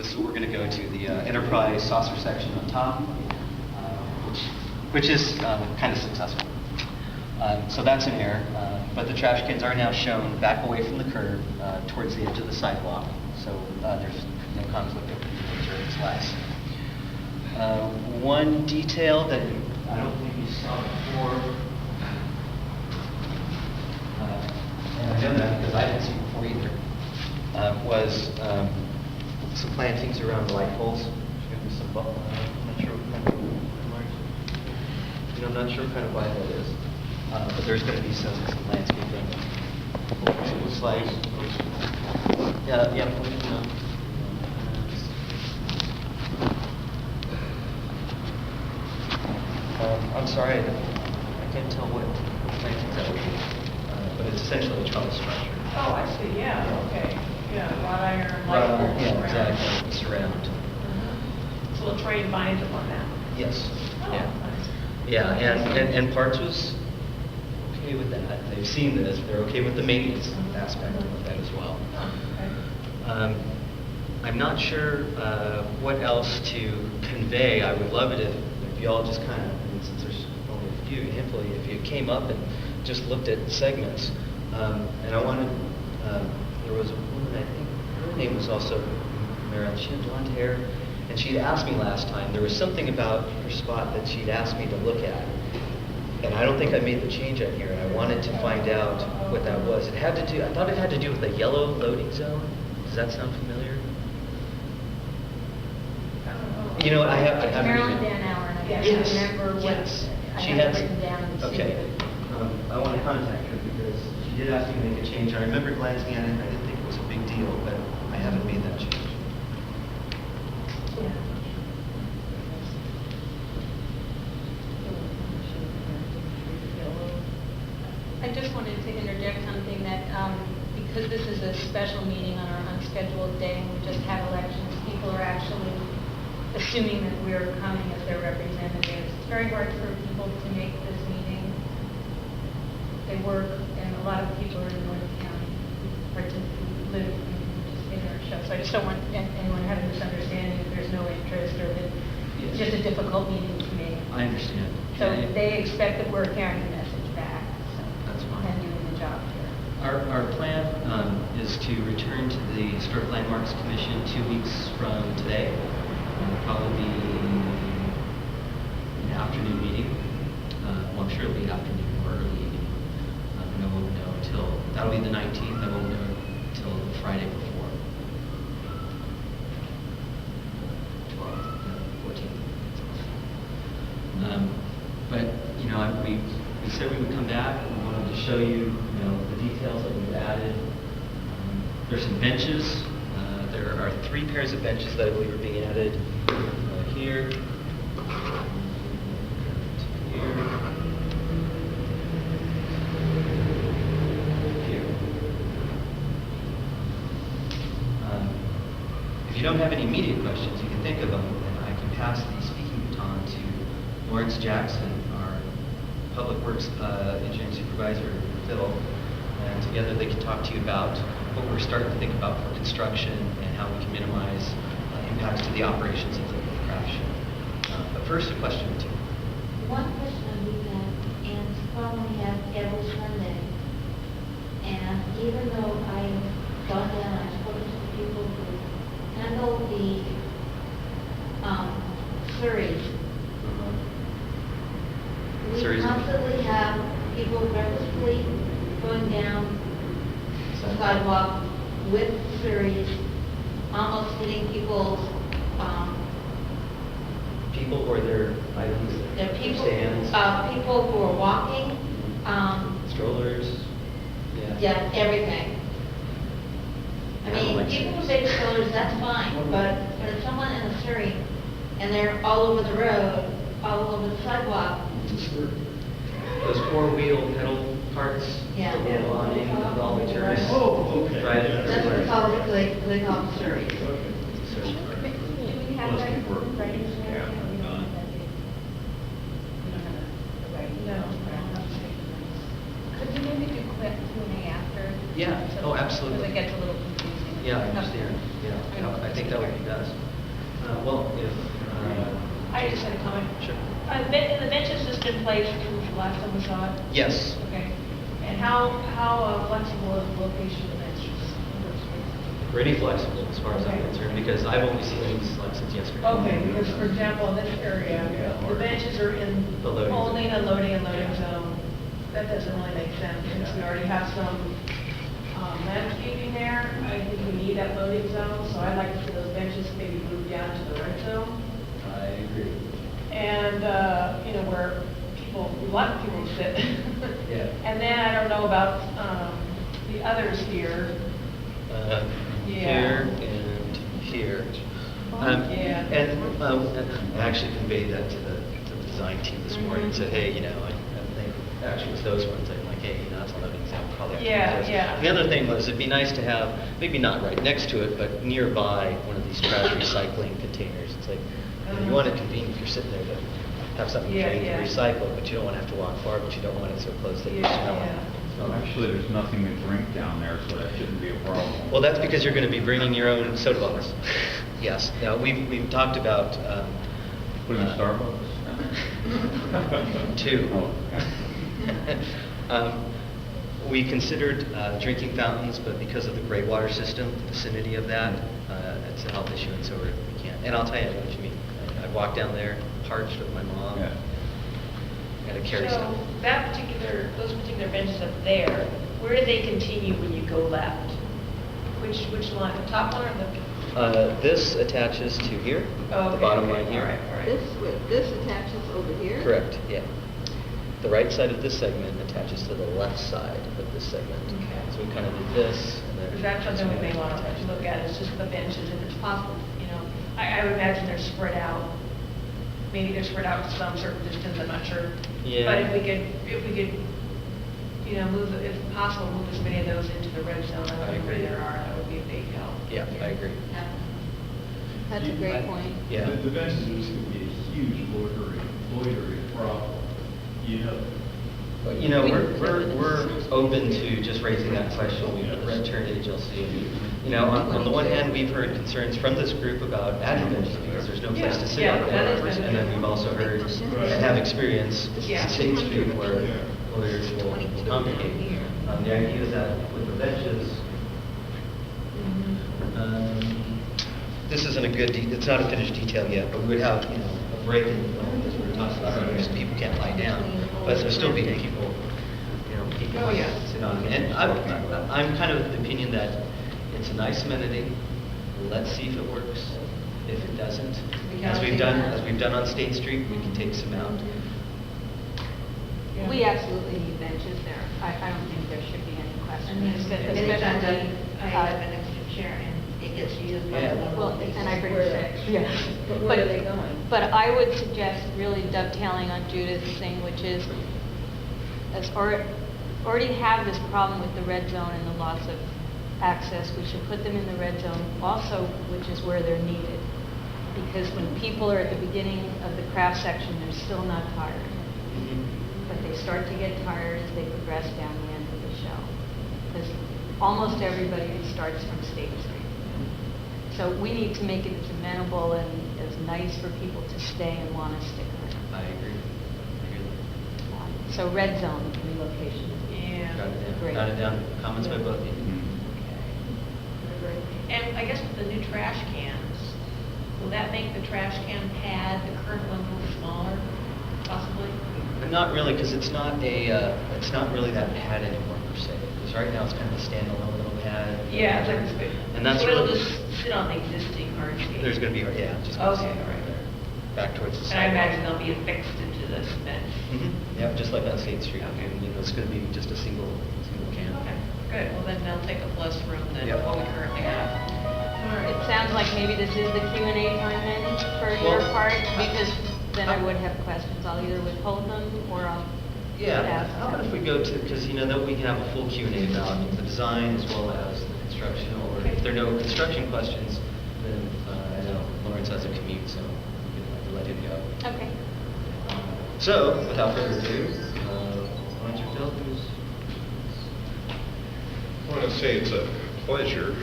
this is what we're going to go to, the enterprise saucer section on top, which is kind of successful. So that's an error, but the trash cans are now shown back away from the curb towards the edge of the sidewalk, so there's no conflict of interest less. One detail that I don't think you saw before, and I know that because I didn't see before either, was some plantings around the light poles. There's going to be some bubble. I'm not sure what kind of vine that is, but there's going to be some landscaping. It looks like, I'm sorry, I can't tell what plantings that would be, but it's essentially a trellis structure. Oh, I see, yeah, okay. Yeah, wrought iron, light poles. Yeah, exactly, surround. So we'll trade vines upon that. Yes. Oh, Yeah. nice. Yeah, and Parks was okay with that. They've seen this. They're okay with the maintenance aspect of that as well. Okay. I'm not sure what else to convey. I would love it if you all just kind of, since there's only a few, handful, if you came up and just looked at segments. And I wanted, there was a woman, I think her name was also Meryl. She had blonde hair. And she'd asked me last time, there was something about her spot that she'd asked me to look at. And I don't think I made the change on here, and I wanted to find out what that was. It had to do, I thought it had to do with the yellow loading zone. Does that sound familiar? You know, I have Marilyn Danauer, and I can't remember what yes. I She have had written down. And okay. I want to contact her because she did ask me to make a change. I remember glancing at it, and I didn't think it was a big deal, but I haven't made that change. I just wanted to interject something that because this is a special meeting on our unscheduled day and we just had elections, people are actually assuming that we're coming as their representatives. It's very hard for people to make this meeting. They work, and a lot of people are in North County who live in our show. So I just don't want anyone to have a misunderstanding that there's no interest or that it's just a difficult meeting to make. I understand. So they expect that we're carrying the message back. So that's fine. and doing the job here. Our plan is to return to the Historic Landmarks Commission 2 weeks from today. It'll probably be an afternoon meeting. Well, I'm sure it'll be afternoon or early evening. And I won't know until, that'll be the 19th. I won't know until the Friday before. 14th. But, you know, we said we would come back and we wanted to show you, the details that we've added. There's some benches. There are 3 pairs of benches that I believe are being added here, here, here. If you don't have any immediate questions, you can think of them, and I can pass the speaking baton to Lawrence Jackson, our Public Works Engineering Supervisor, Phil, and together they can talk to you about what we're starting to think about for construction and how we can minimize impacts to the operations of the craft show. But first, a question or two. One question on the event, and it's probably have every Sunday. And even though I've gone down, I've spoken to the people who handle the Surreys. We Surreys. constantly have people purposefully going down the sidewalk with Surreys, almost hitting people's People or their items, There are people, stands, people who are walking, strollers, yeah, everything. I Yeah, mean, like people with Surreys. big strollers, that's fine, but if someone in a Surrey and they're all over the road, all over the sidewalk, those 4-wheel pedal carts, Yeah. that go on in with all the tourists. Oh, okay. Right. that's what they call it, they call them Surreys. Do we have Unless that people are- writing? Yeah, done. No. Could you maybe do quick Q&A after? Yeah. Oh, absolutely. Because it gets a little confusing. Yeah, I understand. Yeah. I think think that would be best. Well, if, I just had a comment. Sure. The bench has just been placed since the last time we saw it? yes. Okay. And how flexible is the location of the benches? Pretty flexible as far as I'm Okay. concerned, because I've only seen these like since yesterday. Okay, because for example, in this area, the benches are in The loading zone. only the loading and loading zone. That doesn't really make sense, since we already have some landscaping there. I think we need that loading zone, so I'd like to see those benches maybe moved down to the red zone. I agree. And, where a lot of people sit. Yeah. And then I don't know about the others here. Here and here. Yeah. And I actually conveyed that to the design team this morning, and said, hey, I think, actually it's those ones, I'm like, hey, that's a loading zone, probably have to Yeah, use those. yeah. And the other thing was, it'd be nice to have, maybe not right next to it, but nearby one of these trash recycling containers. It's like, you want it convenient if you're sitting there to have something Yeah, to yeah. recycle, but you don't want to have to walk far, but you don't want it so close that you Yeah, smell it. yeah. Well, actually, there's nothing to drink down there, so that shouldn't be a problem. Well, that's because you're going to be bringing your own soda bottles. Yes. Now, we've talked about... Put in Starbucks? Two. Oh. We considered drinking fountains, but because of the gray water system, the vicinity of that, it's a health issue, and so we can't. And I'll tell you what you mean. I walked down there, parched with my mom. Yeah. Got to carry So stuff. those particular benches up there, where do they continue when you go left? Which line, the top one or the? This attaches to here, Oh, the okay, bottom okay, line here. all right, all right. This attaches over here? Correct, yeah. The right side of this segment attaches to the left side of this segment. Okay. So we kind of did this, and then... Is that something we may want to look at, it's just the benches, if it's possible, I would imagine they're spread out. Maybe they're spread out to some certain distance, I'm not sure. Yeah. But if we could, move, if possible, move as many of those into the red zone, I I don't know where agree. there are, that would be a big help. Yeah, I agree. That's a great point. Yeah. The benches are just going to be a huge loitering problem. But, we're open to just raising that question. We returned to HLC. On the one hand, we've heard concerns from this group about adding benches because there's no place to sit Yeah, out that there. is And then we've also heard Right. and have experience Yeah. in State Street where lawyers will complicate. The idea is that with the benches, this isn't a good, it's not a finished detail yet, but we would have, a break in the plan because we were talking about how just people can't lie down, but there'll still be people, people Oh, yeah. sit on. And I'm kind of of the opinion that it's a nice amenity. Let's see if it works. If it doesn't, We as can we've take done, them out. as we've done on State Street, we can take some out. Yeah. We absolutely need benches there. I don't think there should be any question. Anytime that I have Especially, an extra chair and it gets used by Yeah. the well, and I bring six, yeah. But where are they going? But I would suggest really dovetailing on Judith's thing, which is, already have this problem with the red zone and the loss of access, we should put them in the red zone also, which is where they're needed. Because when people are at the beginning of the craft section, they're still not tired. But they start to get tired as they progress down the end of the show. Because almost everybody starts from State Street. So we need to make it as amenable and as nice for people to stay and want to stick around. I agree. So red zone relocation. Yeah. Got it down. Great. Got it down. Comments by both of you. And I guess with the new trash cans, will that make the trash can pad, the current one, a little smaller, possibly? But not really, because it's not really that pad anymore per se. Because right now it's kind of a standalone little pad. Yeah, it's like, And that's so it'll really, just sit on the existing hardscape? there's going to be, yeah, just Okay, all right. back towards the And I sidewalk. imagine they'll be affixed into the cement. Yeah, just like on State Street. Okay. And, it's going to be just a single can. Okay, good, well then they'll take up less room than Yep. what we currently have. All right. It sounds like maybe this is the Q&A time then for your Well, part, because then I would have questions. I'll either withhold them or I'll Yeah, ask how about if we them. go to, because that we can have a full Q&A about the design as well as the construction, or if there are no construction questions, then I know Lawrence has a commute, so we can let him go. Okay. So, without further ado, why don't you tell who's... I want to say it's a pleasure